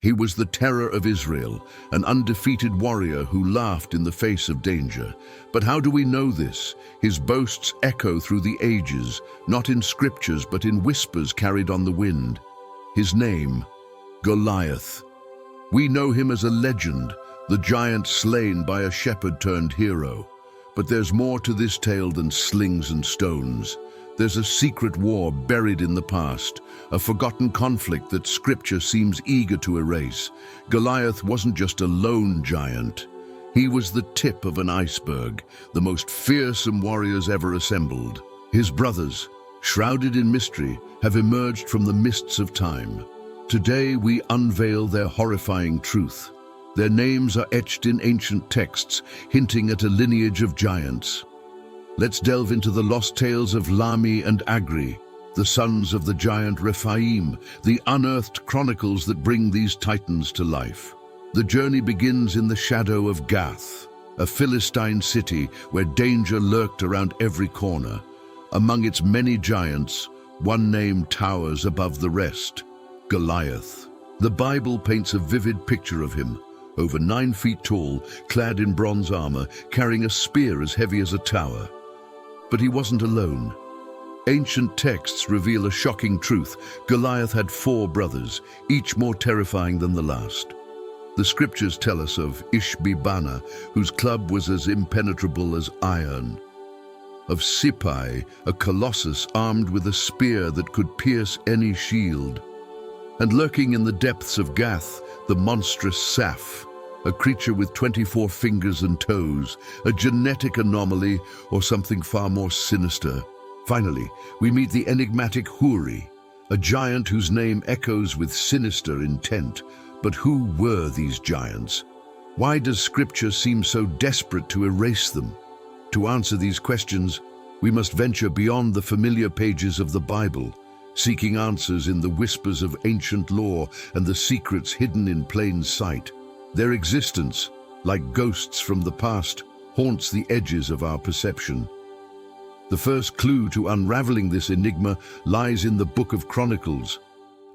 He was the terror of Israel, an undefeated warrior who laughed in the face of danger. But how do we know this? His boasts echo through the ages, not in scriptures but in whispers carried on the wind. His name, Goliath. We know him as a legend, the giant slain by a shepherd-turned-hero. But there's more to this tale than slings and stones. There's a secret war buried in the past, a forgotten conflict that scripture seems eager to erase. Goliath wasn't just a lone giant. He was the tip of an iceberg, the most fearsome warriors ever assembled. His brothers, shrouded in mystery, have emerged from the mists of time. Today we unveil their horrifying truth. Their names are etched in ancient texts, hinting at a lineage of giants. Let's delve into the lost tales of Lami and Agri, the sons of the giant Rephaim, the unearthed chronicles that bring these titans to life. The journey begins in the shadow of Gath, a Philistine city where danger lurked around every corner. Among its many giants, one name towers above the rest: Goliath. The Bible paints a vivid picture of him, over 9 feet tall, clad in bronze armor, carrying a spear as heavy as a tower. But he wasn't alone. Ancient texts reveal a shocking truth. Goliath had 4 brothers, each more terrifying than the last. The scriptures tell us of Ishbi-Bana, whose club was as impenetrable as iron; of Sippai, a colossus armed with a spear that could pierce any shield; and lurking in the depths of Gath, the monstrous Saph, a creature with 24 fingers and toes, a genetic anomaly or something far more sinister. Finally, we meet the enigmatic Huri, a giant whose name echoes with sinister intent. But who were these giants? Why does scripture seem so desperate to erase them? To answer these questions, we must venture beyond the familiar pages of the Bible, seeking answers in the whispers of ancient lore and the secrets hidden in plain sight. Their existence, like ghosts from the past, haunts the edges of our perception. The first clue to unraveling this enigma lies in the Book of Chronicles,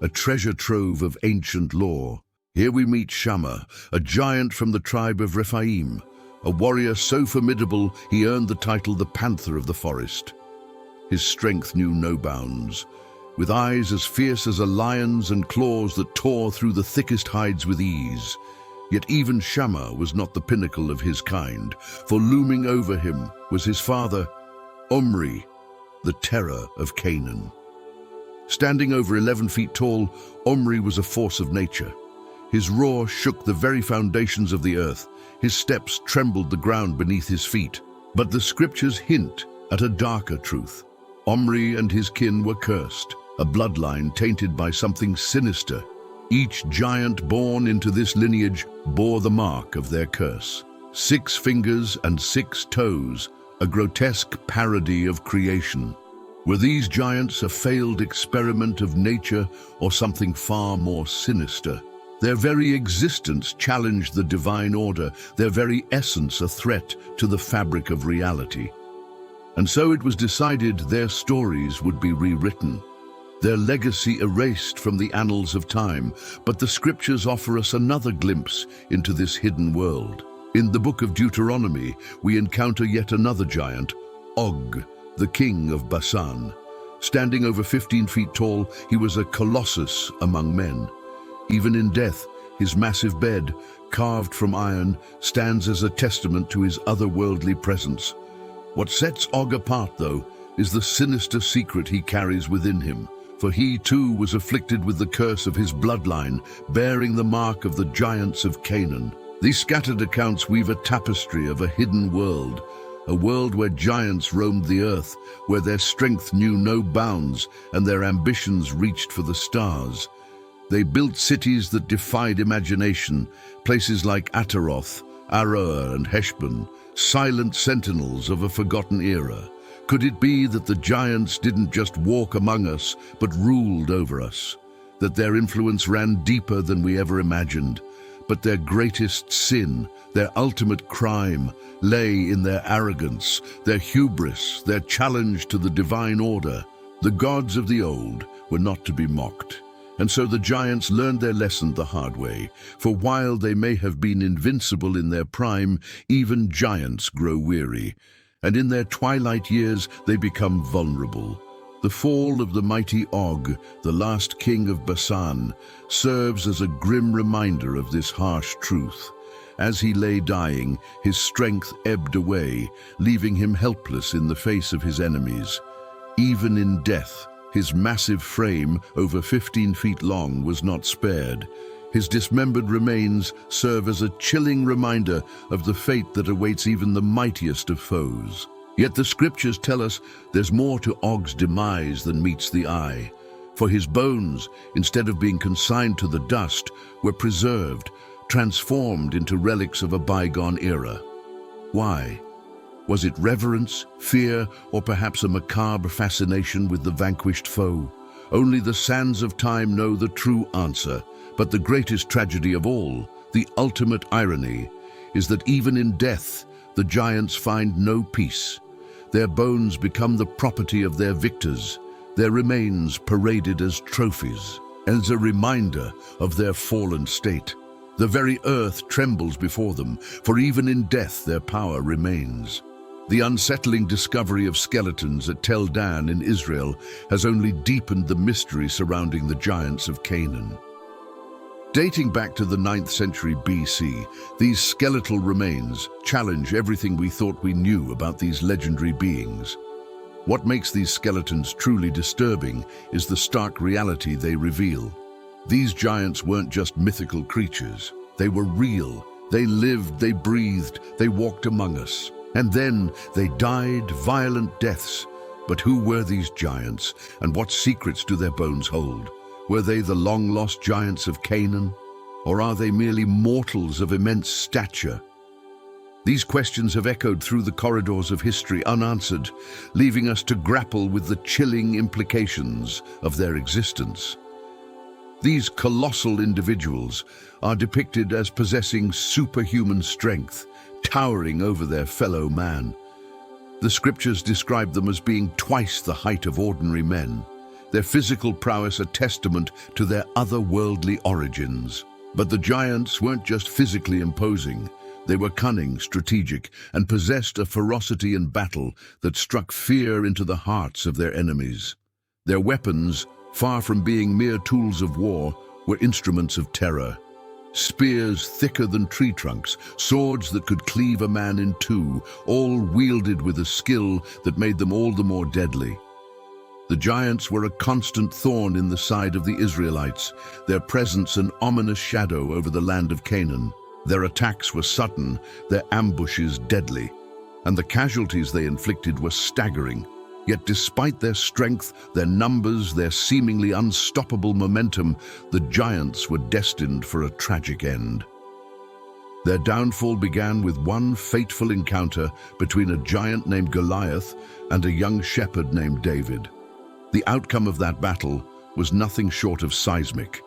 a treasure trove of ancient lore. Here we meet Shammah, a giant from the tribe of Rephaim, a warrior so formidable he earned the title the Panther of the Forest. His strength knew no bounds. With eyes as fierce as a lion's and claws that tore through the thickest hides with ease. Yet even Shammah was not the pinnacle of his kind, for looming over him was his father, Omri, the terror of Canaan. Standing over 11 feet tall, Omri was a force of nature. His roar shook the very foundations of the earth. His steps trembled the ground beneath his feet. But the scriptures hint at a darker truth. Omri and his kin were cursed, a bloodline tainted by something sinister. Each giant born into this lineage bore the mark of their curse. 6 fingers and 6 toes, a grotesque parody of creation. Were these giants a failed experiment of nature or something far more sinister? Their very existence challenged the divine order, their very essence a threat to the fabric of reality. And so it was decided their stories would be rewritten, their legacy erased from the annals of time. But the scriptures offer us another glimpse into this hidden world. In the book of Deuteronomy, we encounter yet another giant, Og, the king of Basan. Standing over 15 feet tall, he was a colossus among men. Even in death, his massive bed, carved from iron, stands as a testament to his otherworldly presence. What sets Og apart, though, is the sinister secret he carries within him. For he too was afflicted with the curse of his bloodline, bearing the mark of the giants of Canaan. These scattered accounts weave a tapestry of a hidden world, a world where giants roamed the earth, where their strength knew no bounds and their ambitions reached for the stars. They built cities that defied imagination, places like Ataroth, Aroer, and Heshbon, silent sentinels of a forgotten era. Could it be that the giants didn't just walk among us, but ruled over us? That their influence ran deeper than we ever imagined? But their greatest sin, their ultimate crime, lay in their arrogance, their hubris, their challenge to the divine order. The gods of the old were not to be mocked. And so the giants learned their lesson the hard way, for while they may have been invincible in their prime, even giants grow weary, and in their twilight years they become vulnerable. The fall of the mighty Og, the last king of Bashan, serves as a grim reminder of this harsh truth. As he lay dying, his strength ebbed away, leaving him helpless in the face of his enemies. Even in death, his massive frame, over 15 feet long, was not spared. His dismembered remains serve as a chilling reminder of the fate that awaits even the mightiest of foes. Yet the scriptures tell us there's more to Og's demise than meets the eye. For his bones, instead of being consigned to the dust, were preserved, transformed into relics of a bygone era. Why? Was it reverence, fear, or perhaps a macabre fascination with the vanquished foe? Only the sands of time know the true answer. But the greatest tragedy of all, the ultimate irony, is that even in death, the giants find no peace. Their bones become the property of their victors, their remains paraded as trophies, as a reminder of their fallen state. The very earth trembles before them, for even in death their power remains. The unsettling discovery of skeletons at Tel Dan in Israel has only deepened the mystery surrounding the giants of Canaan. Dating back to the 9th century BC, these skeletal remains challenge everything we thought we knew about these legendary beings. What makes these skeletons truly disturbing is the stark reality they reveal. These giants weren't just mythical creatures. They were real. They lived, they breathed, they walked among us. And then they died violent deaths. But who were these giants, and what secrets do their bones hold? Were they the long-lost giants of Canaan, or are they merely mortals of immense stature? These questions have echoed through the corridors of history unanswered, leaving us to grapple with the chilling implications of their existence. These colossal individuals are depicted as possessing superhuman strength, towering over their fellow man. The scriptures describe them as being twice the height of ordinary men, their physical prowess a testament to their otherworldly origins. But the giants weren't just physically imposing. They were cunning, strategic, and possessed a ferocity in battle that struck fear into the hearts of their enemies. Their weapons, far from being mere tools of war, were instruments of terror. Spears thicker than tree trunks, swords that could cleave a man in two, all wielded with a skill that made them all the more deadly. The giants were a constant thorn in the side of the Israelites, their presence an ominous shadow over the land of Canaan. Their attacks were sudden, their ambushes deadly, and the casualties they inflicted were staggering. Yet despite their strength, their numbers, their seemingly unstoppable momentum, the giants were destined for a tragic end. Their downfall began with one fateful encounter between a giant named Goliath and a young shepherd named David. The outcome of that battle was nothing short of seismic,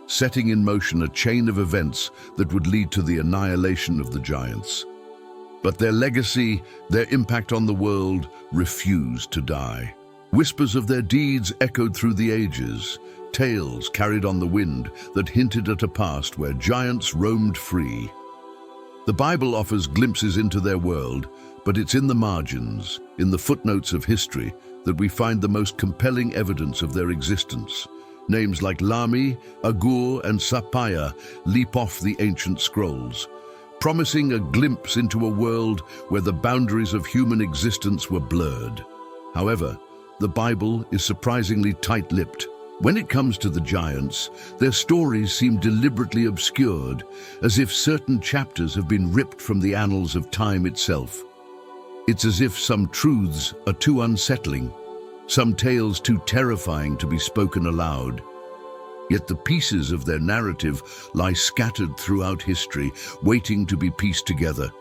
setting in motion a chain of events that would lead to the annihilation of the giants. But their legacy, their impact on the world, refused to die. Whispers of their deeds echoed through the ages, tales carried on the wind that hinted at a past where giants roamed free. The Bible offers glimpses into their world, but it's in the margins, in the footnotes of history, that we find the most compelling evidence of their existence. Names like Lami, Agur, and Sapaya leap off the ancient scrolls, promising a glimpse into a world where the boundaries of human existence were blurred. However, the Bible is surprisingly tight-lipped. When it comes to the giants, their stories seem deliberately obscured, as if certain chapters have been ripped from the annals of time itself. It's as if some truths are too unsettling, some tales too terrifying to be spoken aloud. Yet the pieces of their narrative lie scattered throughout history, waiting to be pieced together.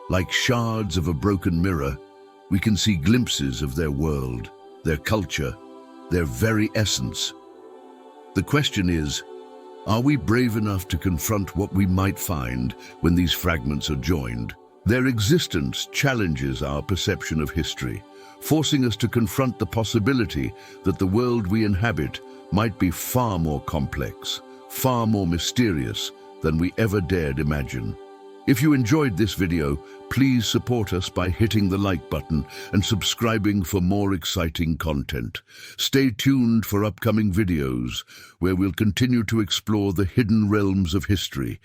Like shards of a broken mirror, we can see glimpses of their world, their culture, their very essence. The question is, are we brave enough to confront what we might find when these fragments are joined? Their existence challenges our perception of history, forcing us to confront the possibility that the world we inhabit might be far more complex, far more mysterious than we ever dared imagine. If you enjoyed this video, please support us by hitting the like button and subscribing for more exciting content. Stay tuned for upcoming videos where we'll continue to explore the hidden realms of history